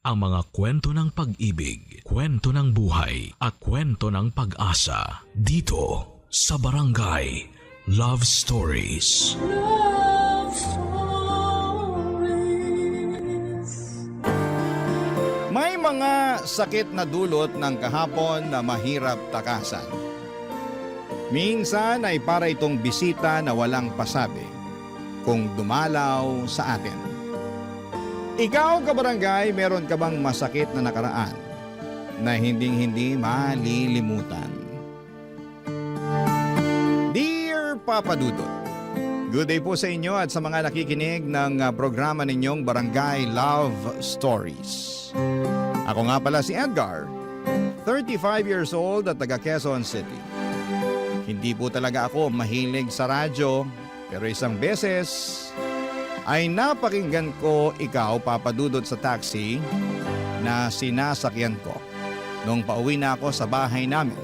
ang mga kwento ng pag-ibig, kwento ng buhay at kwento ng pag-asa dito sa Barangay Love Stories. Love Stories. May mga sakit na dulot ng kahapon na mahirap takasan. Minsan ay para itong bisita na walang pasabi kung dumalaw sa atin. Ikaw, kabarangay, meron ka bang masakit na nakaraan na hinding-hindi malilimutan? Dear Papa Dudut, good day po sa inyo at sa mga nakikinig ng programa ninyong Barangay Love Stories. Ako nga pala si Edgar, 35 years old at taga Quezon City. Hindi po talaga ako mahilig sa radyo, pero isang beses ay napakinggan ko ikaw, Papa Dudut, sa taxi na sinasakyan ko nung pauwi na ako sa bahay namin.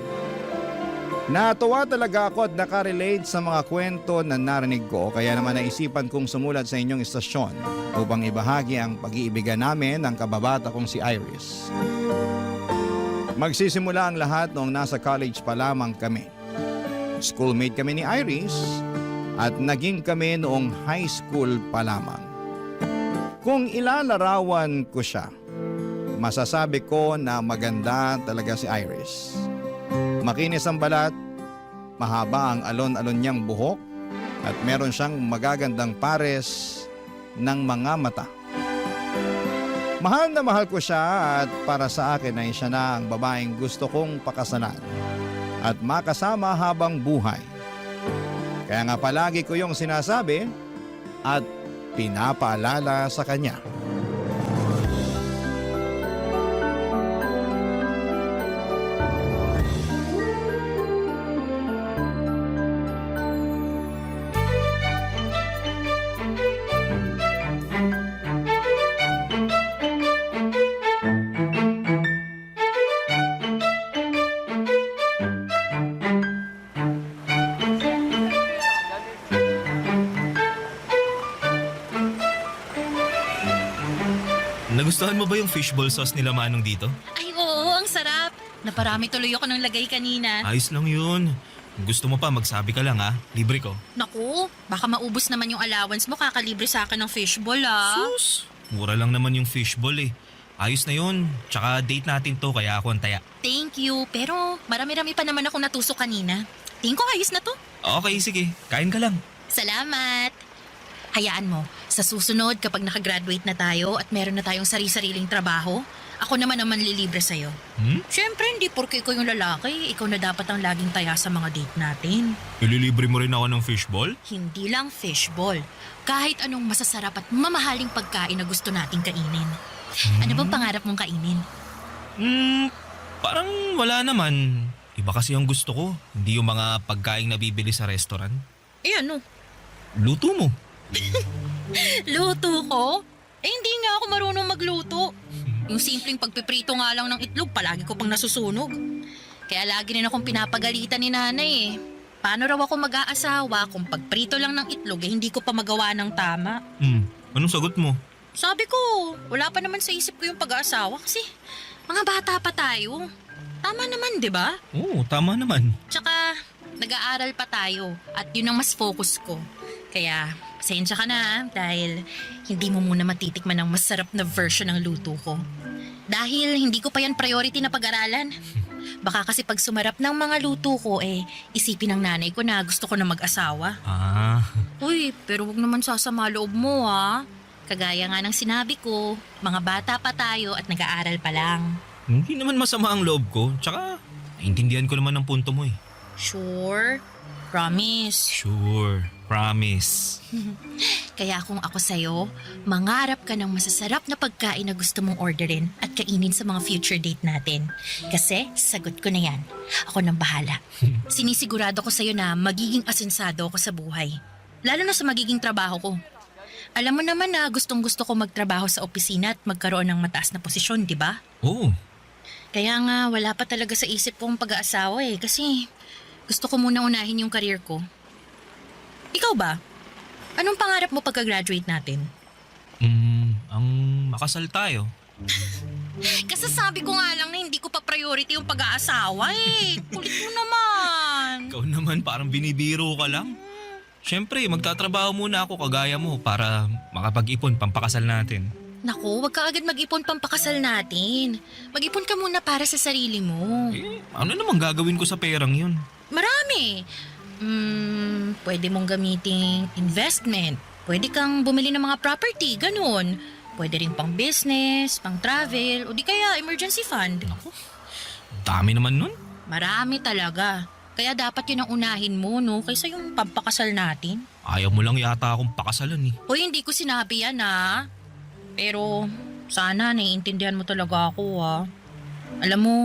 Natuwa talaga ako at nakarelate sa mga kwento na narinig ko, kaya naman naisipan kong sumulat sa inyong istasyon upang ibahagi ang pag-iibigan namin ng kababata kong si Iris. Magsisimula ang lahat noong nasa college pa lamang kami. Schoolmate kami ni Iris at naging kami noong high school pa lamang. Kung ilalarawan ko siya, masasabi ko na maganda talaga si Iris. Makinis ang balat, mahaba ang alon-alon niyang buhok at meron siyang magagandang pares ng mga mata. Mahal na mahal ko siya at para sa akin ay siya na ang babaeng gusto kong pakasalan at makasama habang buhay. Kaya nga palagi ko yung sinasabi at pinapaalala sa kanya. Nagustuhan mo ba yung fishball sauce nila Manong dito? Ay oo, ang sarap. Naparami tuloy ako ng lagay kanina. Ayos lang yun. Kung gusto mo pa, magsabi ka lang ha. Libre ko. Naku, baka maubos naman yung allowance mo kakalibre sa akin ng fishball ah. Sus! Mura lang naman yung fishball eh. Ayos na yun. Tsaka date natin to kaya ako ang taya. Thank you, pero marami-rami pa naman akong natusok kanina. Tingin ko ayos na to. Okay, sige. Kain ka lang. Salamat. Hayaan mo, sa susunod kapag nakagraduate na tayo at meron na tayong sari-sariling trabaho, ako naman ang manlilibre sa'yo. Siyempre, hindi porke ikaw yung lalaki, ikaw na dapat ang laging taya sa mga date natin. Ililibre mo rin ako ng fishball? Hindi lang fishball, kahit anong masasarap at mamahaling pagkain na gusto nating kainin. Ano bang pangarap mong kainin? Parang wala naman. Iba kasi yung gusto ko. Hindi yung mga pagkain na bibili sa restaurant. Eh ano? Luto mo. Luto ko? Eh hindi nga ako marunong magluto. Yung simpleng pagpiprito nga lang ng itlog, palagi ko pang nasusunog. Kaya lagi rin akong pinapagalitan ni nanay eh. Paano raw ako mag-aasawa kung pagprito lang ng itlog eh hindi ko pa magawa ng tama? Anong sagot mo? Sabi ko, wala pa naman sa isip ko yung pag-aasawa kasi mga bata pa tayo. Tama naman, di ba? Oo, tama naman. Tsaka, nag-aaral pa tayo at yun ang mas focus ko. Kaya, pasensya ka na dahil hindi mo muna matitikman ang masarap na version ng luto ko. Dahil hindi ko pa yan priority na pag-aralan. Baka kasi pag sumarap ng mga luto ko isipin ng nanay ko na gusto ko na mag-asawa. Uy, pero wag naman sasama loob mo ha. Kagaya nga ng sinabi ko, mga bata pa tayo at nag-aaral pa lang. Hindi naman masama ang loob ko. Tsaka, naintindihan ko naman ang punto mo eh. Sure? Promise? Sure. Promise. Kaya kung ako sa'yo, mangarap ka ng masasarap na pagkain na gusto mong orderin at kainin sa mga future date natin. Kasi sagot ko na yan. Ako nang bahala. Sinisigurado ko sa'yo na magiging asensado ako sa buhay. Lalo na sa magiging trabaho ko. Alam mo naman na gustong-gusto ko magtrabaho sa opisina at magkaroon ng mataas na posisyon, di ba? Oo. Kaya nga wala pa talaga sa isip kong pag-aasawa kasi gusto ko muna unahin yung career ko. Ikaw ba? Anong pangarap mo pagka-graduate natin? Ang makasal tayo. Kasasabi ko nga lang na hindi ko pa priority yung pag-aasawa eh. Kulit mo naman. Ikaw naman parang binibiro ka lang. Siyempre, magtatrabaho muna ako kagaya mo para makapag-ipon pampakasal natin. Naku, wag ka agad mag-ipon pampakasal natin. Mag-ipon ka muna para sa sarili mo. Ano namang gagawin ko sa perang yun? Marami. Pwede mong gamiting investment. Pwede kang bumili ng mga property, ganun. Pwede rin pang business, pang travel, o di kaya emergency fund. Dami naman nun. Marami talaga. Kaya dapat yun ang unahin mo, no? Kaysa yung pampakasal natin. Ayaw mo lang yata akong pakasalan eh. Hoy, hindi ko sinabi yan, ha? Pero sana naiintindihan mo talaga ako, ha? Alam mo,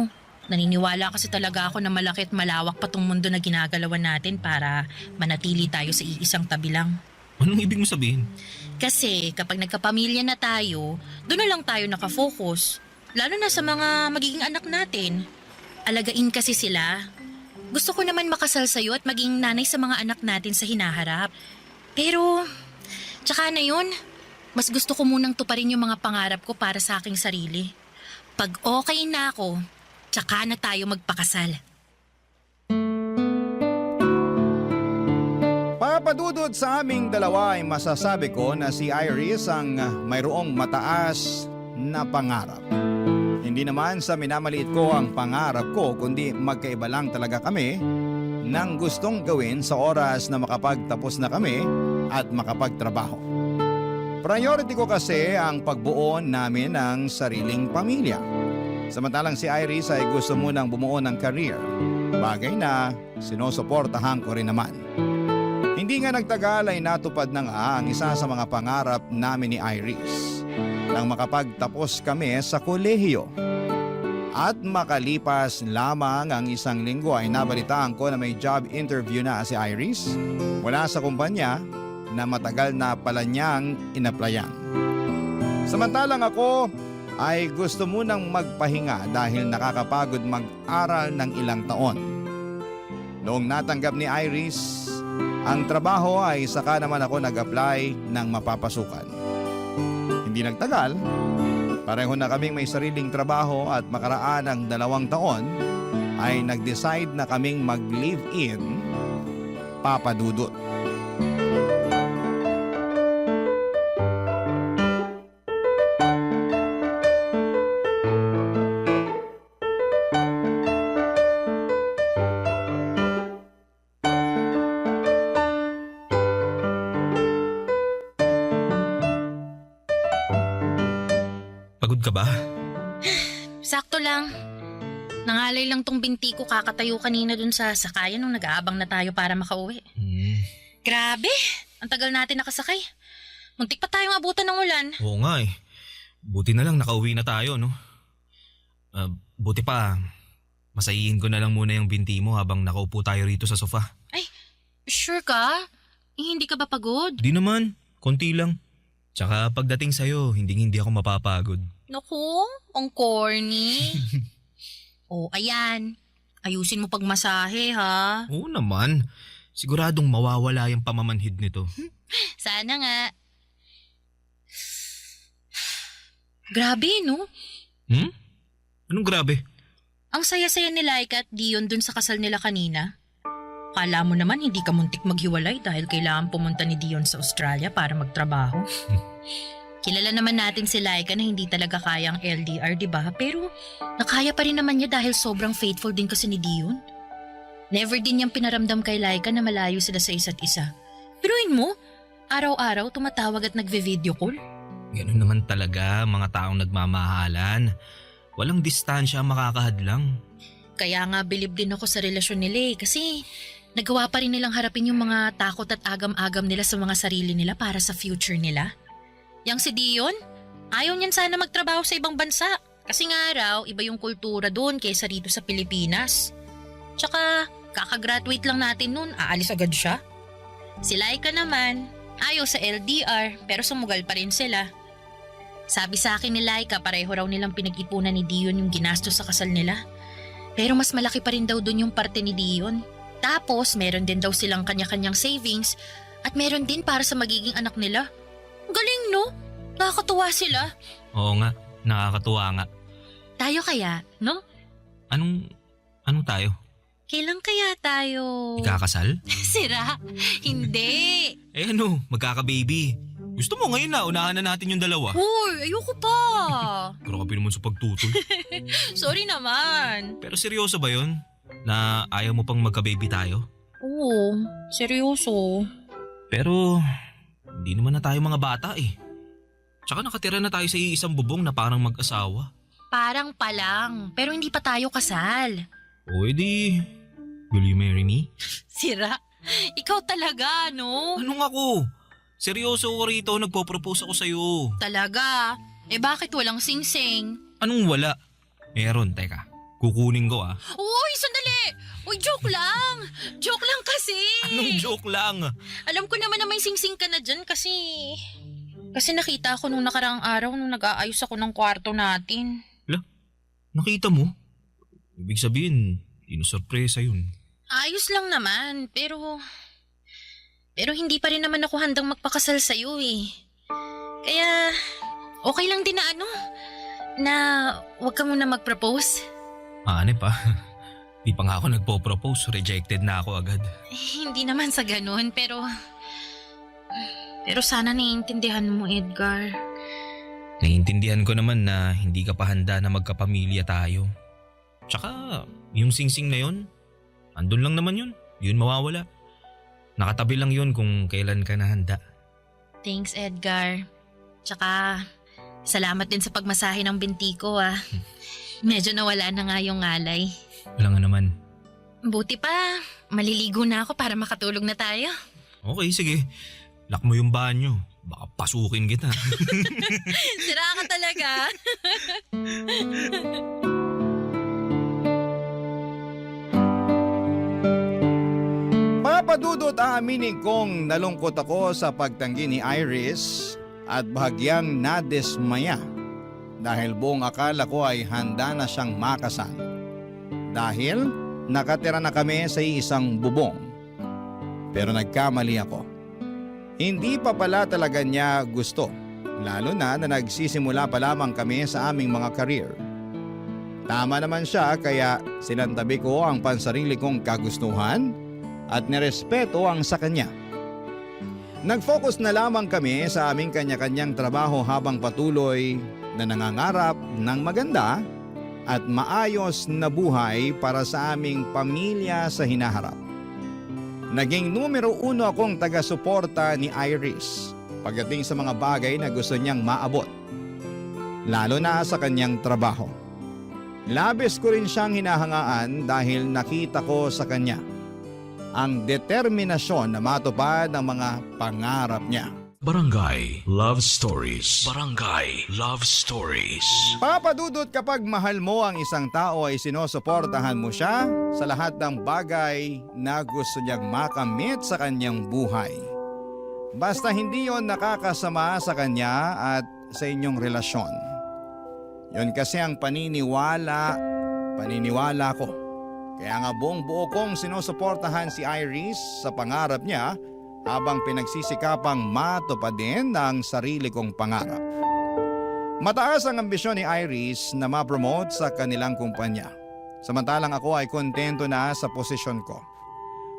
naniniwala kasi talaga ako na malaki at malawak pa tong mundo na ginagalawan natin para manatili tayo sa iisang tabi lang. Anong ibig mo sabihin? Kasi kapag nagkapamilya na tayo, doon na lang tayo nakafocus. Lalo na sa mga magiging anak natin. Alagain kasi sila. Gusto ko naman makasal sa'yo at maging nanay sa mga anak natin sa hinaharap. Pero, tsaka na yun, mas gusto ko munang tuparin yung mga pangarap ko para sa aking sarili. Pag okay na ako, tsaka na tayo magpakasal. Papadudod sa aming dalawa ay masasabi ko na si Iris ang mayroong mataas na pangarap. Hindi naman sa minamaliit ko ang pangarap ko kundi magkaiba lang talaga kami ng gustong gawin sa oras na makapagtapos na kami at makapagtrabaho. Priority ko kasi ang pagbuo namin ng sariling pamilya. Samantalang si Iris ay gusto munang bumuo ng career, bagay na sinusuportahan ko rin naman. Hindi nga nagtagal ay natupad na nga ang isa sa mga pangarap namin ni Iris nang makapagtapos kami sa kolehiyo. At makalipas lamang ang isang linggo ay nabalitaan ko na may job interview na si Iris mula sa kumpanya na matagal na pala niyang inaplayan. Samantalang ako ay gusto munang magpahinga dahil nakakapagod mag-aral ng ilang taon. Noong natanggap ni Iris ang trabaho ay saka naman ako nag-apply ng mapapasukan. Hindi nagtagal, pareho na kaming may sariling trabaho at makaraan ng 2 taon ay nag-decide na kaming mag-live-in, papadudot. Pagod ka ba? Sakto lang. Nangalay lang tong binti ko kakatayo kanina dun sa sakayan nung nag-aabang na tayo para makauwi. Grabe, ang tagal natin nakasakay. Muntik pa tayong abutan ng ulan. Oo nga eh. Buti na lang nakauwi na tayo, no? Buti pa, masayihin ko na lang muna yung binti mo habang nakaupo tayo rito sa sofa. Ay, sure ka? Hindi ka ba pagod? Di naman, konti lang. Tsaka pagdating sa'yo, hindi ako mapapagod. Naku, ang corny. Oh, ayan. Ayusin mo pagmasahe, ha? Oo naman. Siguradong mawawala yung pamamanhid nito. Sana nga. Grabe, no? Anong grabe? Ang saya-saya ni Laika at Dion dun sa kasal nila kanina. Kala mo naman hindi ka muntik maghiwalay dahil kailangan pumunta ni Dion sa Australia para magtrabaho. Kilala naman natin si Laika na hindi talaga kaya ang LDR, di ba? Pero nakaya pa rin naman niya dahil sobrang faithful din kasi ni Dion. Never din niyang pinaramdam kay Laika na malayo sila sa isa't isa. Piruin mo, araw-araw tumatawag at nagve-video call. Ganun naman talaga mga taong nagmamahalan. Walang distansya ang makakahadlang. Kaya nga bilib din ako sa relasyon nila kasi nagawa pa rin nilang harapin yung mga takot at agam-agam nila sa mga sarili nila para sa future nila. Yang si Dion, ayaw niyan sana magtrabaho sa ibang bansa kasi nga raw iba yung kultura doon kaysa rito sa Pilipinas. Tsaka kakagraduate lang natin noon, aalis agad siya. Si Laika naman, ayaw sa LDR pero sumugal pa rin sila. Sabi sa akin ni Laika pareho raw nilang pinag-ipunan ni Dion yung ginastos sa kasal nila. Pero mas malaki pa rin daw doon yung parte ni Dion. Tapos meron din daw silang kanya-kanyang savings at meron din para sa magiging anak nila. Galing no? Nakakatuwa sila. Oo nga, nakakatuwa nga. Tayo kaya, no? Anong tayo? Kailan kaya tayo... Ikakasal? Sira! Hindi! Eh ano, magkaka-baby. Gusto mo ngayon na, unahan na natin yung dalawa. Hoy, ayoko pa! Grabe naman sa pagtutol. Sorry naman. Pero seryoso ba yun? Na ayaw mo pang magka-baby tayo? Oo, seryoso. Pero hindi naman na tayo mga bata eh. Tsaka nakatira na tayo sa iisang bubong na parang mag-asawa. Parang pa lang, pero hindi pa tayo kasal. O edi, will you marry me? Sira, ikaw talaga, no? Anong ako? Seryoso ko rito, nagpo-propose ako sa'yo. Talaga? Eh bakit walang sing-sing? Anong wala? Meron, teka. Kukunin ko ah. Uy, sandali! Uy, joke lang! Joke lang kasi! Anong joke lang? Alam ko naman na may sing-sing ka na dyan kasi... Kasi nakita ako nung nakaraang araw nung nag-aayos ako ng kwarto natin. Nakita mo? Ibig sabihin, inusurpresa yun. Ayos lang naman, pero hindi pa rin naman ako handang magpakasal sa'yo eh. Kaya, okay lang din na wag ka muna mag-propose. Ano pa? Di pa nga ako nagpo-propose, rejected na ako agad. Hindi naman sa ganun, pero sana naiintindihan mo, Edgar. Naiintindihan ko naman na hindi ka pa handa na magkapamilya tayo. Tsaka, yung singsing na yun, andun lang naman yun. Yun mawawala. Nakatabi lang yun kung kailan ka na handa. Thanks, Edgar. Tsaka, salamat din sa pagmasahe ng binti ko ah. Medyo nawala na nga yung ngalay. Wala nga naman. Buti pa, maliligo na ako para makatulog na tayo. Okay, sige. Lock mo yung banyo. Baka pasukin kita. Sira ka talaga. Papadudot aaminin kong nalungkot ako sa pagtanggi ni Iris at bahagyang nadismaya dahil buong akala ko ay handa na siyang makasal. Dahil nakatira na kami sa isang bubong. Pero nagkamali ako. Hindi pa pala talaga niya gusto, lalo na nagsisimula pa lamang kami sa aming mga career. Tama naman siya kaya sinantabi ko ang pansarili kong kagustuhan at nirespeto ang sa kanya. Nag-focus na lamang kami sa aming kanya-kanyang trabaho habang patuloy na nangangarap ng maganda at maayos na buhay para sa aming pamilya sa hinaharap. Naging numero 1 akong taga-suporta ni Iris pagdating sa mga bagay na gusto niyang maabot, lalo na sa kanyang trabaho. Labis ko rin siyang hinahangaan dahil nakita ko sa kanya ang determinasyon na matupad ang mga pangarap niya. Barangay Love Stories. Barangay Love Stories. Papadudot kapag mahal mo ang isang tao ay sinusuportahan mo siya sa lahat ng bagay na gusto niyang makamit sa kanyang buhay. Basta hindi yon nakakasama sa kanya at sa inyong relasyon. Yon kasi ang paniniwala ko. Kaya nga buong buo kong sinusuportahan si Iris sa pangarap niya habang pinagsisikapang matupadin ang sarili kong pangarap. Mataas ang ambisyon ni Iris na ma-promote sa kanilang kumpanya. Samantalang ako ay kontento na sa posisyon ko.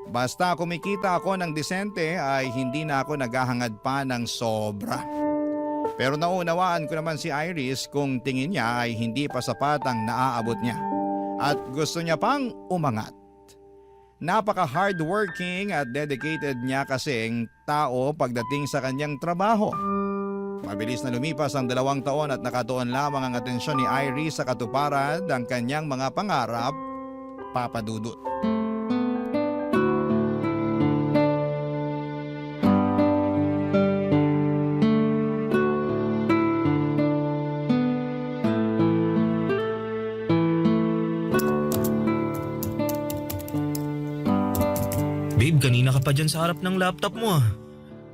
Basta kumikita ako ng disente ay hindi na ako naghahangad pa ng sobra. Pero naunawaan ko naman si Iris kung tingin niya ay hindi pa sapat ang naaabot niya at gusto niya pang umangat. Napaka-hardworking at dedicated niya kasing tao pagdating sa kanyang trabaho. Mabilis na lumipas ang 2 taon at nakatuon lamang ang atensyon ni Iris sa katuparan ng kanyang mga pangarap, papadudot. Babe, kanina ka pa dyan sa harap ng laptop mo ah.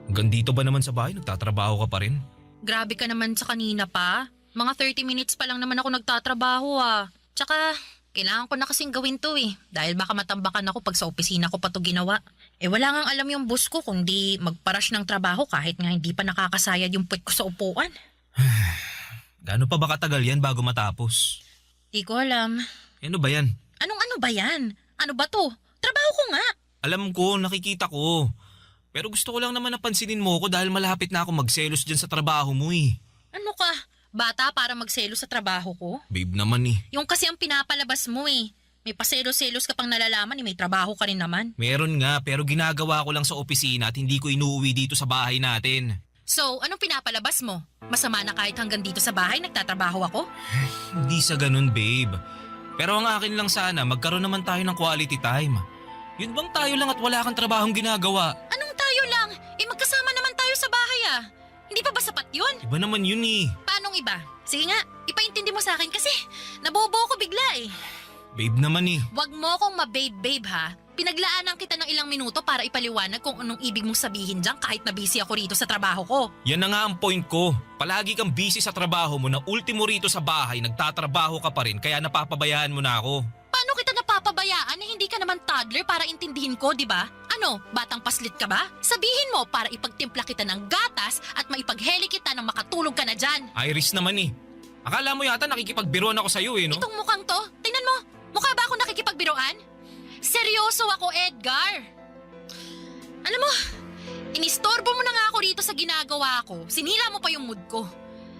Hanggang dito ba naman sa bahay, nagtatrabaho ka pa rin? Grabe ka naman sa kanina pa. Mga 30 minutes pa lang naman ako nagtatrabaho ah. Tsaka, kailangan ko na kasing gawin to eh. Dahil baka matambakan ako pag sa opisina ko pa to ginawa. Eh wala ngang alam yung boss ko kundi magparash ng trabaho kahit nga hindi pa nakakasayad yung puwet ko sa upuan. Gaano pa ba katagal yan bago matapos? Di ko alam. Ano ba yan? Anong ano ba yan? Ano ba to? Trabaho ko nga. Alam ko, nakikita ko. Pero gusto ko lang naman napansinin mo ko dahil malapit na ako magselos dyan sa trabaho mo eh. Ano ka? Bata para magselo sa trabaho ko? Babe naman eh. Yung kasi ang pinapalabas mo eh. May paselos-selos ka pang nalalaman may trabaho ka rin naman. Meron nga pero ginagawa ko lang sa opisina at hindi ko inuuwi dito sa bahay natin. So, anong pinapalabas mo? Masama na kahit hanggang dito sa bahay nagtatrabaho ako? Hindi sa ganun babe. Pero ang akin lang sana magkaroon naman tayo ng quality time. Yun bang tayo lang at wala kang trabahong ginagawa? Anong tayo lang? Magkasama naman tayo sa bahay ah. Hindi pa ba sapat yun? Iba naman yun eh. Paanong iba? Sige nga, ipaintindi mo sa akin kasi nabobo ko bigla eh. Babe naman eh. Huwag mo akong mababe-babe ha. Pinaglaanan kita ng ilang minuto para ipaliwanag kung anong ibig mong sabihin dyan kahit na busy ako rito sa trabaho ko. Yan na nga ang point ko. Palagi kang busy sa trabaho mo na ultimo rito sa bahay nagtatrabaho ka pa rin kaya napapabayaan mo na ako. Paano kita napapabayaan na hindi ka naman toddler para intindihin ko, di ba? Ano, batang paslit ka ba? Sabihin mo para ipagtimpla kita ng gatas at maipagheli kita nang makatulog ka na dyan. Iris naman eh. Akala mo yata nakikipagbiruan ako sa'yo eh no? Itong mukhang to, tingnan mo, mukha ba ako nakikipagbiroan? Seryoso ako, Edgar. Alam mo, inistorbo mo na nga ako rito sa ginagawa ko. Sinira mo pa yung mood ko.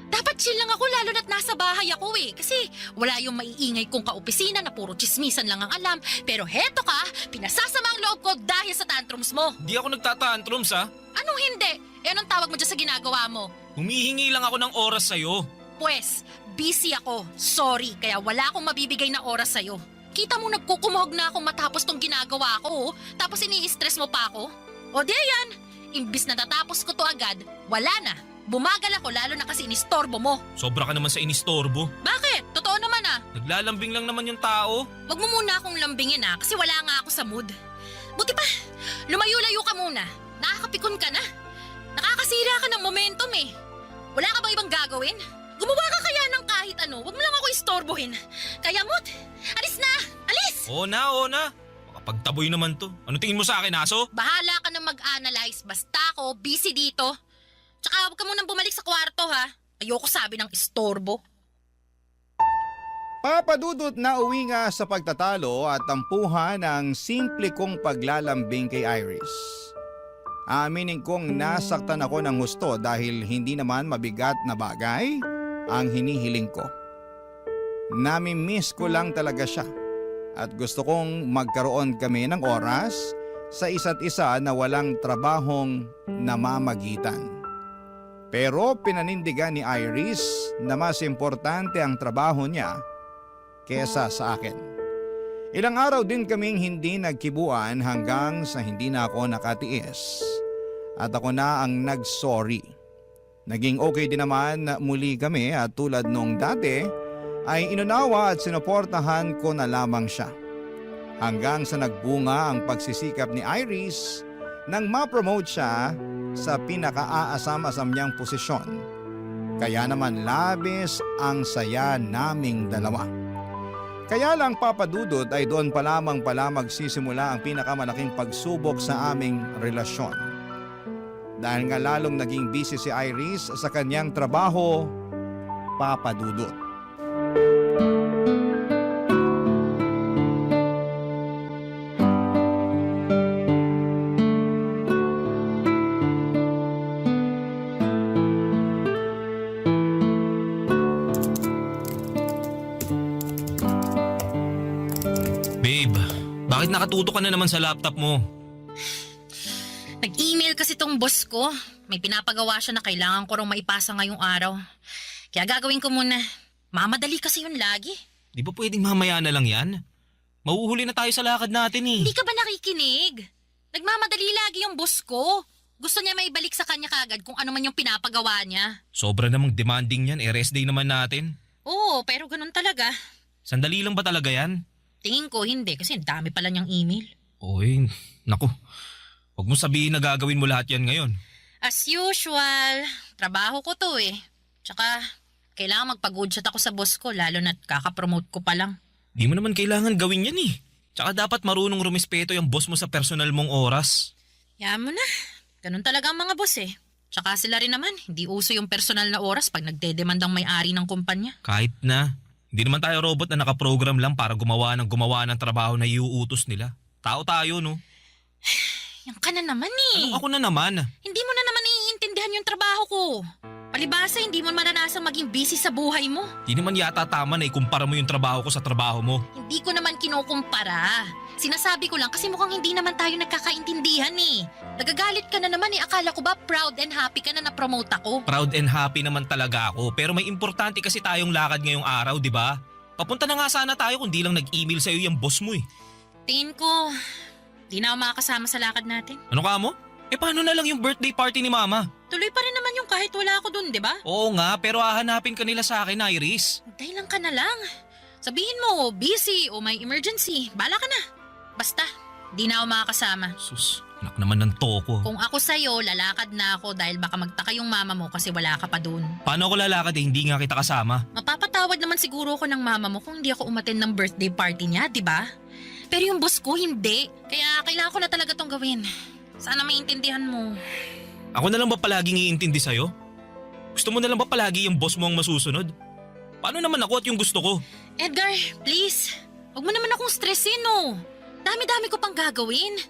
Dapat chill lang ako lalo na't nasa bahay ako eh. Kasi wala yung maiingay kong kaopisina na puro chismisan lang ang alam. Pero heto ka, pinasasama ang loob ko dahil sa tantrums mo. Di ako nagtatantrums ha. Anong hindi? Anong tawag mo dyan sa ginagawa mo? Humihingi lang ako ng oras sa'yo. Pwes, busy ako. Sorry, kaya wala akong mabibigay na oras sa'yo. Kita mo nagkukumahog na ako matapos tong ginagawa ko, tapos ini-stress mo pa ako? O di ayan, imbis na natapos ko to agad, wala na. Bumagal ako lalo na kasi inistorbo mo. Sobra ka naman sa inistorbo. Bakit? Totoo naman ah. Naglalambing lang naman yung tao. Wag mo muna akong lambingin ah, kasi wala nga ako sa mood. Buti pa, lumayo-layo ka muna. Nakakapikon ka na. Nakakasira ka ng momentum eh. Wala ka bang ibang gagawin? Gumawa ka kaya ng kahit ano, wag mo lang ako istorbohin. Kaya mo't, alis na! Alis! Oo na. Makapagtaboy naman to. Ano tingin mo sa akin, aso? Bahala ka na mag-analyze, basta ako busy dito. Tsaka huwag ka munang bumalik sa kwarto ha. Ayoko sabi ng istorbo. Papadudot na uwi nga sa pagtatalo at tampuhan ng simple kong paglalambing kay Iris. Aminin kong nasaktan ako ng husto dahil hindi naman mabigat na bagay ang hinihiling ko. Nami-miss ko lang talaga siya at gusto kong magkaroon kami ng oras sa isa't isa na walang trabahong namamagitan. Pero pinanindigan ni Iris na mas importante ang trabaho niya kesa sa akin. Ilang araw din kaming hindi nagkibuan hanggang sa hindi na ako nakatiis at ako na ang nag-sorry. Naging okay din naman muli kami at tulad nung dati ay inunawa at sinuportahan ko na lamang siya. Hanggang sa nagbunga ang pagsisikap ni Iris nang ma-promote siya sa pinaka-aasam-asam niyang posisyon. Kaya naman labis ang saya naming dalawa. Kaya lang papadudot ay doon pa lamang pala magsisimula ang pinakamalaking pagsubok sa aming relasyon. Dahil nga lalong naging busy si Iris sa kanyang trabaho, papadudot. Babe, bakit nakatutok ka na naman sa laptop mo? Nag-email kasi tong boss ko. May pinapagawa siya na kailangan ko rong maipasa ngayong araw. Kaya gagawin ko muna. Mamadali kasi yun lagi. Di ba pwedeng mamaya na lang yan? Mauhuli na tayo sa lakad natin eh. Hindi ka ba nakikinig? Nagmamadali lagi yung boss ko. Gusto niya maibalik sa kanya kagad kung ano man yung pinapagawa niya. Sobra namang demanding yan, rest day naman natin. Oo, pero ganun talaga. Sandali lang ba talaga yan? Tingin ko hindi kasi dami pala niyang email. Oy, naku. Huwag mo sabihin na gagawin mo lahat yan ngayon. As usual, trabaho ko to eh. Tsaka, kailangan magpag-good shot ako sa boss ko lalo na't kakapromote ko pa lang. Di mo naman kailangan gawin yan eh. Tsaka dapat marunong rumispeto yung boss mo sa personal mong oras. Yan mo na. Ganun talaga ang mga boss eh. Tsaka sila rin naman, hindi uso yung personal na oras pag nagdedemand ang may-ari ng kumpanya. Kahit na, Hindi naman tayo robot na nakaprogram lang para gumawa ng trabaho na iuutos nila. Tao tayo, no? Yan ka na naman eh. Ako na naman. Hindi mo na naman naiintindihan yung trabaho ko. Palibasa, hindi mo maranasang maging busy sa buhay mo. Di naman yata tama na ikumpara mo yung trabaho ko sa trabaho mo. Hindi ko naman kinukumpara. Sinasabi ko lang kasi mukhang hindi naman tayo nagkakaintindihan eh. Nagagalit ka na naman eh. Akala ko ba proud and happy ka na na-promote ako? Proud and happy naman talaga ako. Pero may importante kasi tayong lakad ngayong araw, di ba? Papunta na nga sana tayo kung di lang nag-email sa'yo yung boss mo eh. Tingin ko, di na ako makakasama sa lakad natin. Ano ka mo? Paano na lang yung birthday party ni Mama? Tuloy pa rin naman yung kahit wala ako dun, di ba? Oo nga, pero hahanapin ka nila sa akin, Iris. Hintay lang ka na lang. Sabihin mo, busy o may emergency. Bala ka na. Basta, di na ako makakasama. Sus, anak naman ng toko. Kung ako sa'yo, lalakad na ako dahil baka magtaka yung mama mo kasi wala ka pa dun. Paano ako lalakad hindi nga kita kasama? Mapapatawad naman siguro ko ng mama mo kung hindi ako umattend ng birthday party niya, di ba? Pero yung boss ko, hindi. Kaya kailangan ko na talaga tong gawin. Sana maintindihan mo. Ako na lang ba palaging iintindi sa'yo? Gusto mo na lang ba palagi yung boss mo ang masusunod? Paano naman ako at yung gusto ko? Edgar, please. Huwag mo naman akong stressin, no. Dami-dami ko pang gagawin.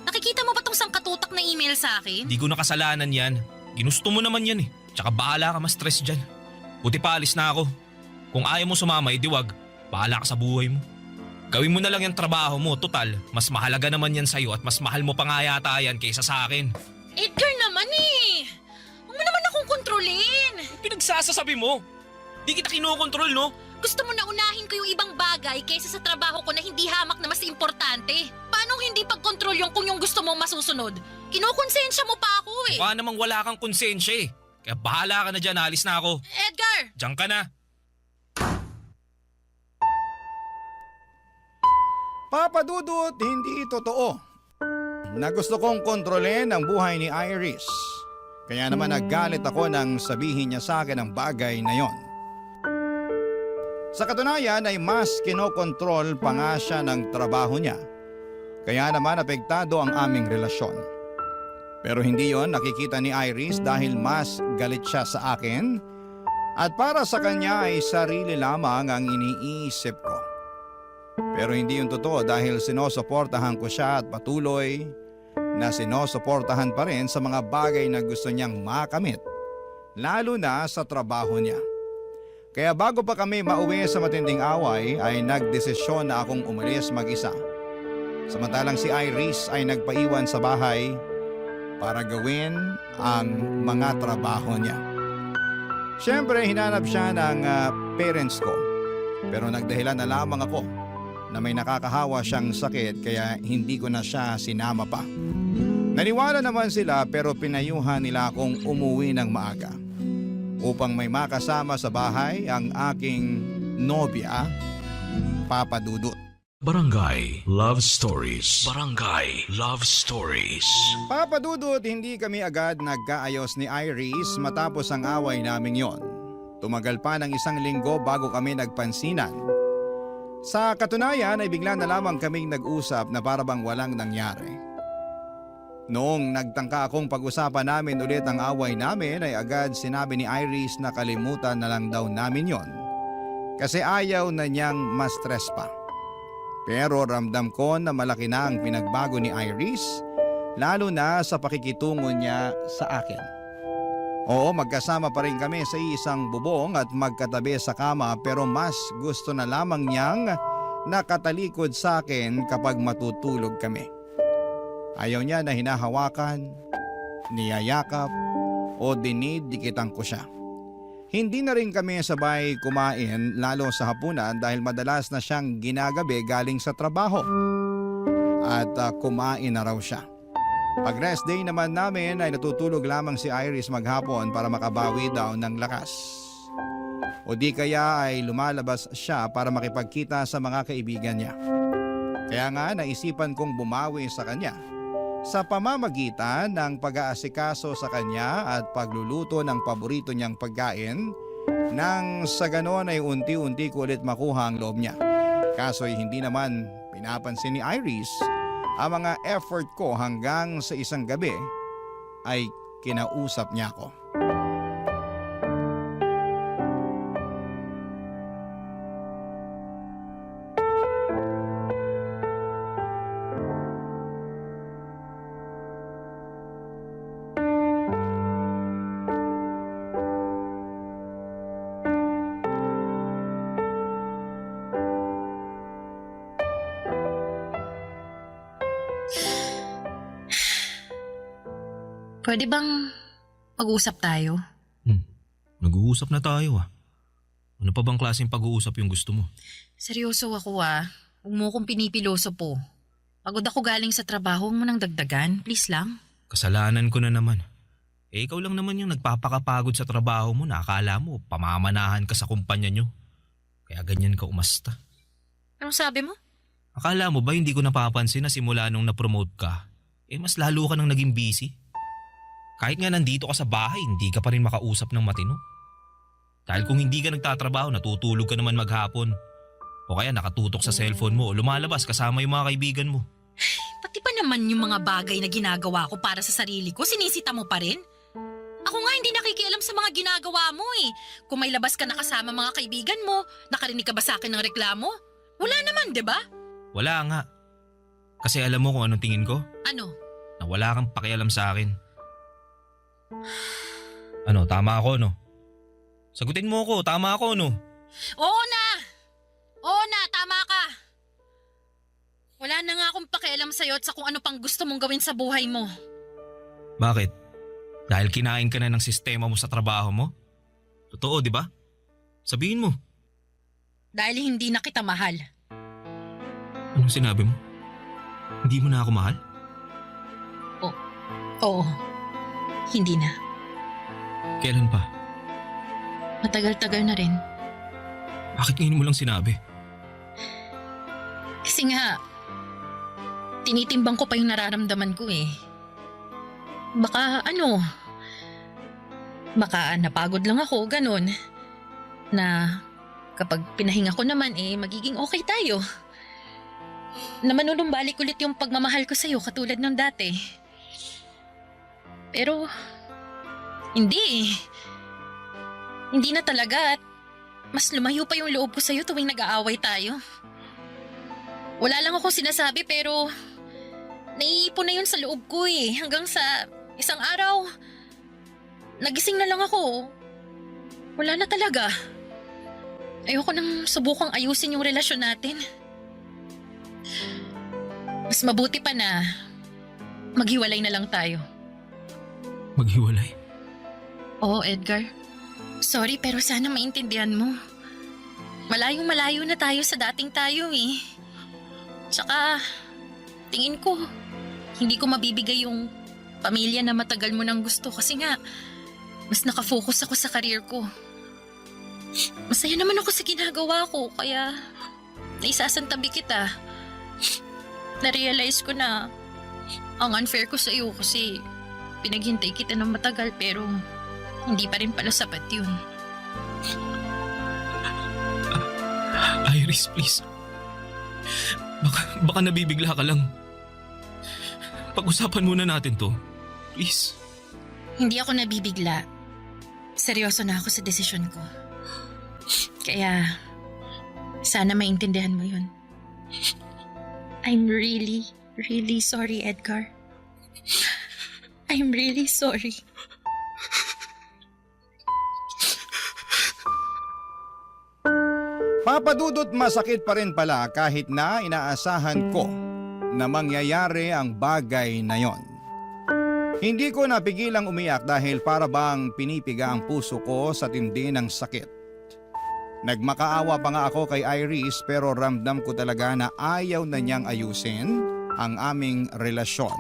Nakikita mo ba tong sangkatutak na email sa akin? Di ko nakasalanan yan. Ginusto mo naman yan eh. Tsaka bahala ka ma-stress dyan. Buti pa alis na ako. Kung ayaw mo sumama, wag. Bahala ka sa buhay mo. Gawin mo na lang yung trabaho mo. Total, mas mahalaga naman yan sa'yo at mas mahal mo pa nga yata yan kaysa sa akin. Edgar naman eh. Huwag mo naman akong kontrolin. Pinagsasasabi mo? Di kita kinokontrol, no? Gusto mo na unahin ko yung ibang bagay kaysa sa trabaho ko na hindi hamak na mas importante. Paano hindi pagkontrol yung kung yung gusto mong masusunod? Kinukonsensya mo pa ako eh. Mukha namang wala kang konsensya eh. Kaya bahala ka na dyan, alis na ako. Edgar! Diyan ka na. Papa Dudut, hindi totoo na gusto kong kontrolin ang buhay ni Iris. Kaya naman naggalit ako nang sabihin niya sa akin ang bagay na yon. Sa katunayan ay mas kinokontrol pa nga siya ng trabaho niya. Kaya naman apektado ang aming relasyon. Pero hindi yon nakikita ni Iris dahil mas galit siya sa akin at para sa kanya ay sarili lamang ang iniisip ko. Pero hindi yung totoo dahil sinusuportahan ko siya at patuloy na sinusuportahan pa rin sa mga bagay na gusto niyang makamit, lalo na sa trabaho niya. Kaya bago pa kami mauwi sa matinding away ay nagdesisyon na akong umalis mag-isa. Samantalang si Iris ay nagpaiwan sa bahay para gawin ang mga trabaho niya. Siyempre hinanap siya ng parents ko pero nagdahilan na lamang ako na may nakakahawa siyang sakit kaya hindi ko na siya sinama pa. Naniwala naman sila pero pinayuhan nila akong umuwi ng maaga upang may makasama sa bahay ang aking nobya, Papa Dudut. Barangay Love Stories. Barangay Love Stories. Papa Dudut, hindi kami agad nagkaayos ni Iris matapos ang away naming yon. Tumagal pa ng 1 linggo bago kami nagpansinan. Sa katunayan ay bigla na lamang kaming nag-usap na parabang walang nangyari. Noong nagtangka akong pag-usapan namin ulit ang away namin ay agad sinabi ni Iris na kalimutan na lang daw namin yon kasi ayaw na niyang ma-stress pa. Pero ramdam ko na malaki na ang pinagbago ni Iris lalo na sa pakikitungo niya sa akin. Oo, magkasama pa rin kami sa isang bubong at magkatabi sa kama pero mas gusto na lamang niyang nakatalikod sa akin kapag matutulog kami. Ayaw niya na hinahawakan, niyayakap o dinidikitan ko siya. Hindi na rin kami sabay kumain lalo sa hapunan dahil madalas na siyang ginagabi galing sa trabaho at kumain na raw siya. Pag rest day naman namin ay natutulog lamang si Iris maghapon para makabawi daw ng lakas. O di kaya ay lumalabas siya para makipagkita sa mga kaibigan niya. Kaya nga naisipan kong bumawi sa kanya sa pamamagitan ng pag-aasikaso sa kanya at pagluluto ng paborito niyang pagkain nang sa ganon ay unti-unti ko ulit makuha ang loob niya. Kaso'y hindi naman pinapansin ni Iris ang mga effort ko hanggang sa isang gabi ay kinausap niya ako. Pwede bang mag-usap tayo? Nag-uusap na tayo ah. Ano pa bang klaseng pag-uusap yung gusto mo? Seryoso ako ah. Huwag mo akong pinipiloso po. Pagod ako galing sa trabaho, huwag mo nang dagdagan. Please lang. Kasalanan ko na naman. Ikaw lang naman yung nagpapakapagod sa trabaho mo na akala mo pamamanahan ka sa kumpanya nyo. Kaya ganyan ka umasta. Anong sabi mo? Akala mo ba hindi ko napapansin na simula nung na-promote ka, mas lalo ka nang naging busy? Kahit nga nandito ka sa bahay, hindi ka pa rin makausap ng matino. Dahil kung hindi ka nagtatrabaho, natutulog ka naman maghapon. O kaya nakatutok sa cellphone mo o lumalabas kasama yung mga kaibigan mo. Pati pa naman yung mga bagay na ginagawa ko para sa sarili ko, sinisita mo pa rin? Ako nga hindi nakikialam sa mga ginagawa mo eh. Kung may labas ka na kasama mga kaibigan mo, nakarinig ka ba sa akin ng reklamo? Wala naman, di ba? Wala nga. Kasi alam mo kung anong tingin ko? Ano? Na wala kang pakialam sa akin. Ano, tama ako no? Sagutin mo ako, tama ako no? Oo na! Oo na, tama ka! Wala na nga akong pakialam sa'yo at sa kung ano pang gusto mong gawin sa buhay mo. Bakit? Dahil kinain ka na ng sistema mo sa trabaho mo? Totoo, di ba? Sabihin mo. Dahil hindi na kita mahal. Anong sinabi mo? Hindi mo na ako mahal? Oo, hindi na. Kailan pa? Matagal-tagal na rin. Bakit ngayon mo lang sinabi? Kasi nga, tinitimbang ko pa yung nararamdaman ko eh. Baka napagod lang ako, ganun. Na kapag pinahinga ko naman magiging okay tayo. Na manunumbalik ulit yung pagmamahal ko sa'yo katulad ng dati. Pero, hindi eh. Hindi na talaga at mas lumayo pa yung loob ko sa'yo tuwing nag-aaway tayo. Wala lang akong sinasabi pero naiipon na yun sa loob ko eh. Hanggang sa isang araw, nagising na lang ako. Wala na talaga. Ayoko nang subukang ayusin yung relasyon natin. Mas mabuti pa na maghiwalay na lang tayo. Maghiwalay? Oo, Edgar. Sorry pero sana maintindihan mo. Malayong-malayo na tayo sa dating tayo eh. Tsaka, tingin ko, hindi ko mabibigay yung pamilya na matagal mo nang gusto kasi nga, mas nakafocus ako sa career ko. Masaya naman ako sa ginagawa ko kaya naisasantabi kita. Na-realize ko na ang unfair ko sa iyo kasi pinaghintay kita ng matagal pero hindi pa rin pala sapat yun. Iris, please. Baka nabibigla ka lang. Pag-usapan muna natin to. Please. Hindi ako nabibigla. Seryoso na ako sa desisyon ko. Kaya, sana maintindihan mo yun. I'm really, really sorry, Edgar. I'm really sorry. Papadudot masakit pa rin pala kahit na inaasahan ko na mangyayari ang bagay na yon. Hindi ko napigilang umiyak dahil para bang pinipiga ang puso ko sa tindi ng sakit. Nagmakaawa pa nga ako kay Iris pero ramdam ko talaga na ayaw na niyang ayusin ang aming relasyon.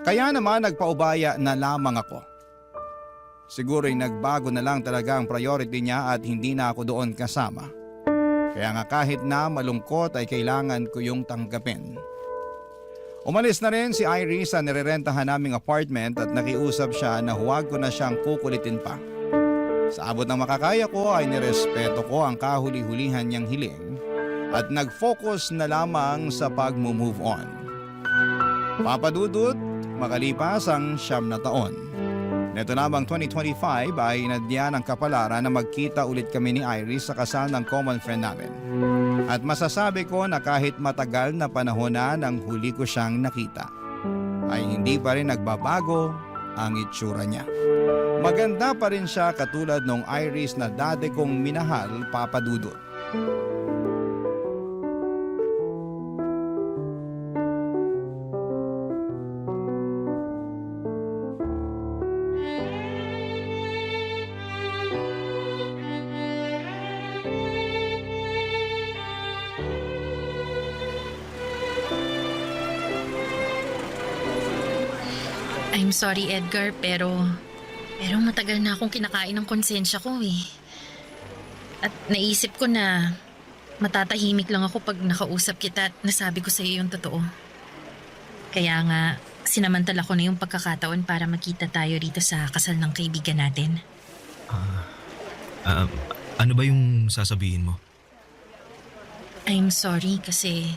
Kaya naman nagpaubaya na lamang ako. Siguro'y nagbago na lang talaga ang priority niya at hindi na ako doon kasama. Kaya nga kahit na malungkot ay kailangan ko yung tanggapin. Umalis na rin si Iris sa nirerentahan naming apartment at nakiusap siya na huwag ko na siyang kukulitin pa. Sa abot ng makakaya ko ay nirespeto ko ang kahuli-hulihan niyang hiling at nag-focus na lamang sa pag-move on. Papadudot, makalipas ang 9 na taon. Neto namang 2025 ay nadya ng kapalaran na magkita ulit kami ni Iris sa kasal ng common friend namin. At masasabi ko na kahit matagal na panahon na nang huli ko siyang nakita, ay hindi pa rin nagbabago ang itsura niya. Maganda pa rin siya katulad nung Iris na dati kong minahal, Papadudot. I'm sorry, Edgar, pero matagal na akong kinakain ng konsensya ko eh. At naisip ko na matatahimik lang ako pag nakausap kita at nasabi ko sa iyo yung totoo. Kaya nga, sinamantala ko na yung pagkakataon para makita tayo rito sa kasal ng kaibigan natin. Ano ba yung sasabihin mo? I'm sorry kasi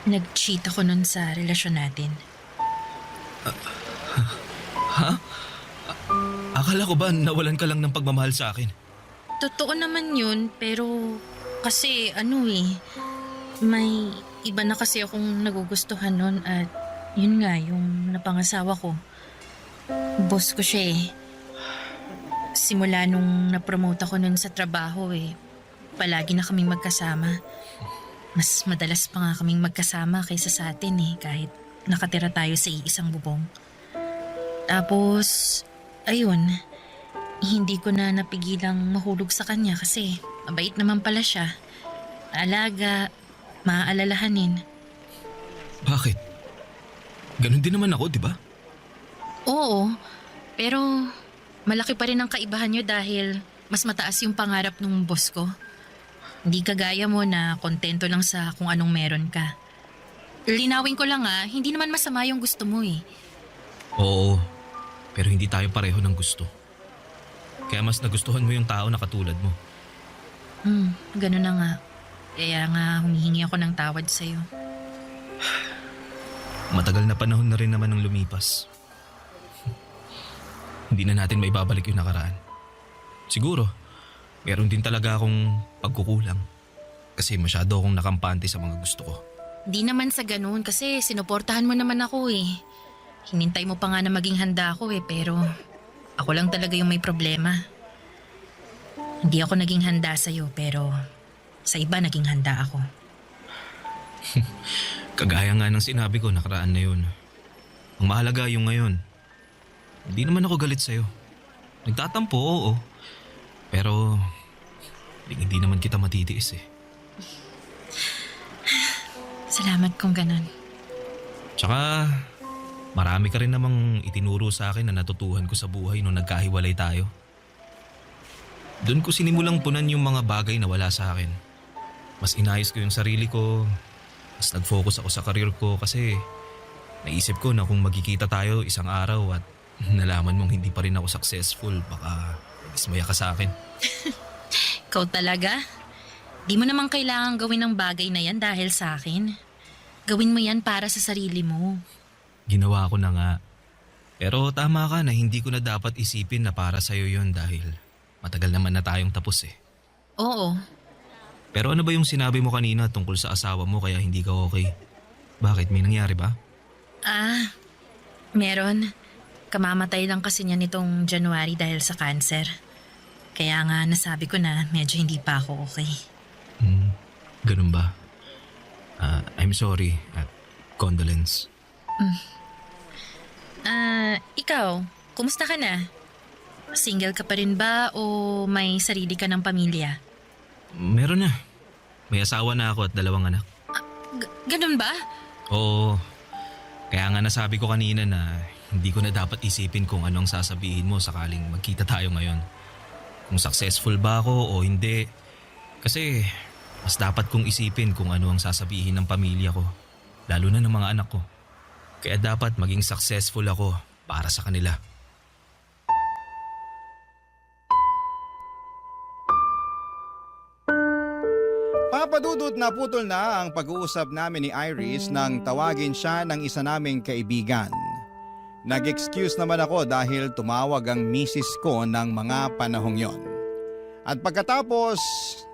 nag-cheat ako nun sa relasyon natin. Akala ko ba nawalan ka lang ng pagmamahal sa akin? Totoo naman yun, pero kasi may iba na kasi akong nagugustuhan nun at yun nga, yung napangasawa ko. Boss ko siya eh. Simula nung napromote ako nun sa trabaho palagi na kaming magkasama. Mas madalas pa nga kaming magkasama kaysa sa atin kahit nakatira tayo sa iisang bubong. Tapos, ayun, hindi ko na napigilang mahulog sa kanya kasi mabait naman pala siya. Alaga, maaalalahanin. Bakit? Ganon din naman ako, di ba? Oo, pero malaki pa rin ang kaibahan niyo dahil mas mataas yung pangarap ng boss ko. Hindi kagaya mo na kontento lang sa kung anong meron ka. Linawin ko lang hindi naman masama yung gusto mo Oo, pero hindi tayo pareho ng gusto. Kaya mas nagustuhan mo yung tao na katulad mo. Ganun na nga. Kaya nga humihingi ako ng tawad sa'yo. Matagal na panahon na rin naman ang lumipas. Hindi na natin maibabalik yung nakaraan. Siguro, meron din talaga akong pagkukulang. Kasi masyado akong nakampante sa mga gusto ko. Di naman sa ganun kasi sinuportahan mo naman ako Hinintay mo pa nga na maging handa ako pero ako lang talaga yung may problema. Hindi ako naging handa sa'yo pero sa iba naging handa ako. Kagaya nga ng sinabi ko nakaraan na yun. Ang mahalaga yung ngayon. Hindi naman ako galit sa'yo. Nagtatampo, oo. Pero hindi naman kita matitiis Salamat kung ganun. Tsaka marami ka rin namang itinuro sa akin na natutuhan ko sa buhay nung nagkahiwalay tayo. Doon ko sinimulang punan yung mga bagay na wala sa akin. Mas inayos ko yung sarili ko. Mas nag-focus ako sa career ko kasi naisip ko na kung magkikita tayo isang araw at nalaman mong hindi pa rin ako successful, baka ismaya ka sa akin. Ikaw talaga? Di mo naman kailangan gawin ang bagay na yan dahil sa akin. Gawin mo yan para sa sarili mo. Ginawa ko na nga. Pero tama ka na hindi ko na dapat isipin na para sa'yo yun dahil matagal naman na tayong tapos Oo. Pero ano ba yung sinabi mo kanina tungkol sa asawa mo kaya hindi ka okay? Bakit? May nangyari ba? Meron. Kamamatay lang kasi niya nitong January dahil sa cancer. Kaya nga nasabi ko na medyo hindi pa ako okay. Ganun ba? I'm sorry at condolence. Ikaw, kumusta ka na? Single ka pa rin ba o may sarili ka ng pamilya? Meron na. May asawa na ako at 2 anak. Ganun ba? Oo. Kaya nga nasabi ko kanina na hindi ko na dapat isipin kung ano ang sasabihin mo sakaling magkita tayo ngayon. Kung successful ba ako o hindi. Kasi mas dapat kong isipin kung ano ang sasabihin ng pamilya ko. Lalo na ng mga anak ko. Kaya dapat maging successful ako para sa kanila. Papadudot na putol na ang pag-uusap namin ni Iris nang tawagin siya ng isa naming kaibigan. Nag-excuse naman ako dahil tumawag ang misis ko ng mga panahong yon. At pagkatapos,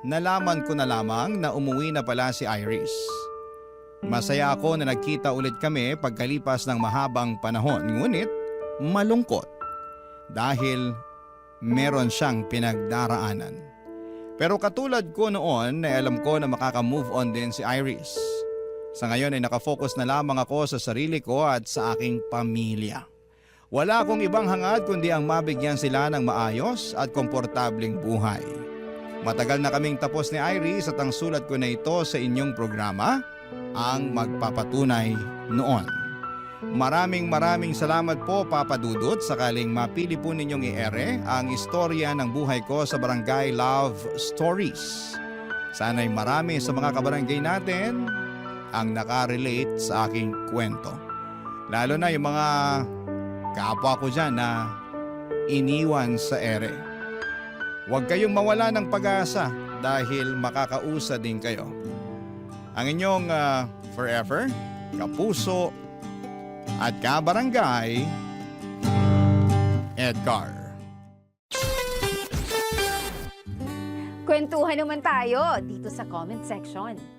nalaman ko na lamang na umuwi na pala si Iris. Masaya ako na nagkita ulit kami pagkalipas ng mahabang panahon, ngunit malungkot dahil meron siyang pinagdaraanan. Pero katulad ko noon na alam ko na makaka-move on din si Iris. Sa ngayon ay nakafocus na lamang ako sa sarili ko at sa aking pamilya. Wala akong ibang hangad kundi ang mabigyan sila ng maayos at komportableng buhay. Matagal na kaming tapos ni Iris at ang sulat ko na ito sa inyong programa, ang magpapatunay noon. Maraming salamat po Papa Dudut sakaling mapili po ninyong i-ere ang istorya ng buhay ko sa Barangay Love Stories. Sana'y marami sa mga kabarangay natin ang nakarelate sa aking kwento. Lalo na yung mga kapwa ko dyan na iniwan sa ere. Huwag kayong mawala ng pag-asa dahil makakausa din kayo. Ang inyong forever, kapuso, at kabarangay, Edgar. Kwentuhan naman tayo dito sa comment section.